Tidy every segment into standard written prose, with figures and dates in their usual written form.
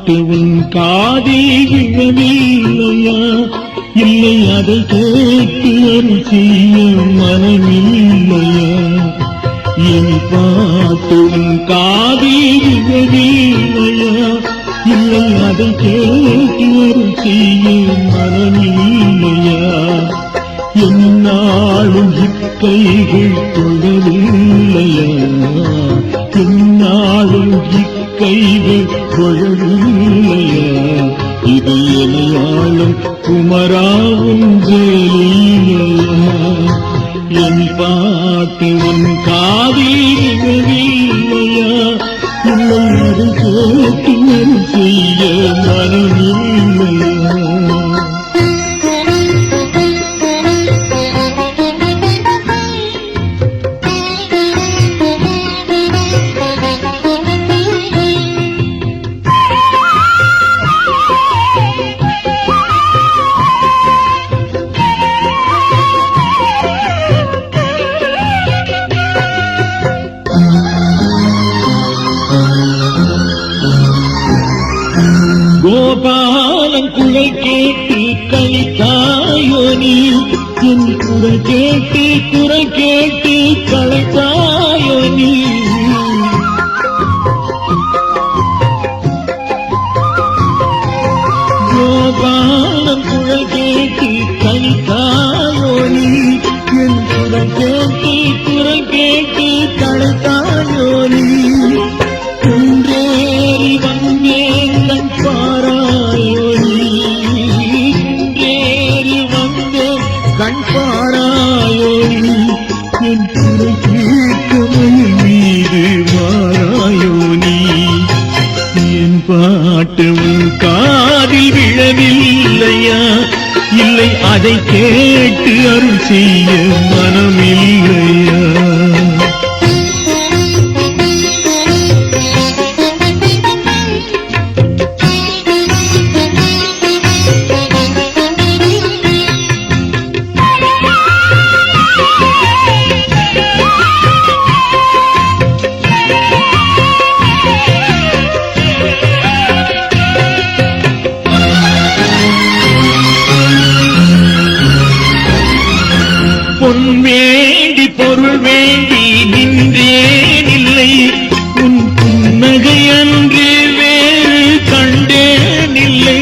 பாட்டு உன் காதில் விழவில்லையா? இல்லை அதை கேட்டு அருள் செய்ய மனமில்லையா? என் பாட்டு உன் காதில் விழவில்லையா? இல்லை அதை கேட்டு அருள் செய்ய மனமில்லையா? என்னாலும் இக்கைகள் தொழவில்லையா? என்னாலும் இக்கைகள் தொழவில்லையா? இது எனையாளும் குமராவும் ஜெயிலையா? என் பாட்டு உன் காதில் விழவில்லையா? இல்லை அதை கேட்டு அருள் செய்ய மனமில்லையா? கோபாலன் குரல் கேட்டு கலைத்தாயோ நீ? என் குரல் கேட்டு கலைத்தாயோ நீ? கோபாலன் குரல் கேட்டு கலைத்தாயோ நீ? என் குரல் கேட்டு கலைத்தாயோ நீ? குன்றேறி வந்தேன் கண் பாராயோ நீ? குன்றேறி வந்தேன் கண் பாராயோ நீ? என் குரல் கேட்டு மயில் மீது வாராயோ நீ? என் பாட்டு உன் காதில் விழவில்லையா? இல்லை அதை கேட்டு அருள் செய்ய மனமில்லையா? பொன் வேண்டி பொருள் வேண்டி நின்றேன் இல்லை, உன் புன்னகை அன்று வேறு கண்டேன் இல்லை.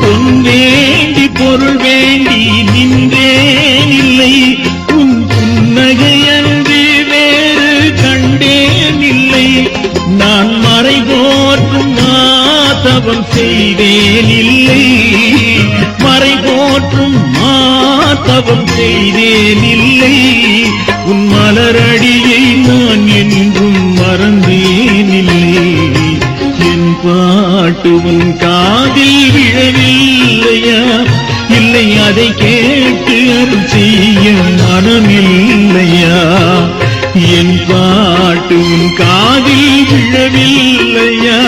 பொன் வேண்டி பொருள் வேண்டி நின்றேன் இல்லை, உன் புன்னகை அன்று வேறு கண்டேன் இல்லை. நான் மறை போற்றும் மாதவம் செய்தேன் இல்லை, மறை போற்றும் மாதவம் செய்தேன் இல்லை. உன் மலரடியை நான் என்றும் மறந்தேன் இல்லை. என் பாட்டு உன் காதில் விழவில்லையா? இல்லை அதை கேட்டு அருள் செய்ய மனமில்லையா? என் பாட்டு உன் காதில் விழவில்லையா?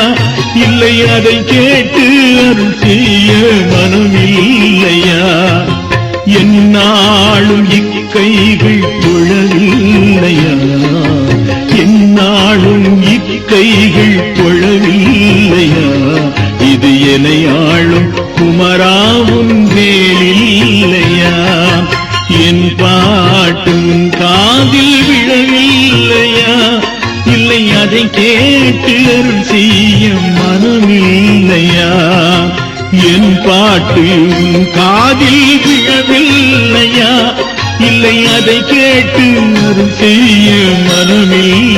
இல்லை அதை கேட்டு அருள் செய்ய மனமில்லையா? என்னாலும் இக்கைகள் தொழவில்லையா? என்னாலும் இக்கைகள் தொழவில்லையா? இது எனையாளும் குமராவும் வேலில்லையா? என் பாட்டு உன் காதில் விழவில்லையா? இல்லை அதை கேட்டு அருள் செய்ய மனமில்லையா? என் பாட்டு உன் காதில் விழவில்லையா? இல்லை அதை கேட்டு அருள் செய்ய மனமில்லையா?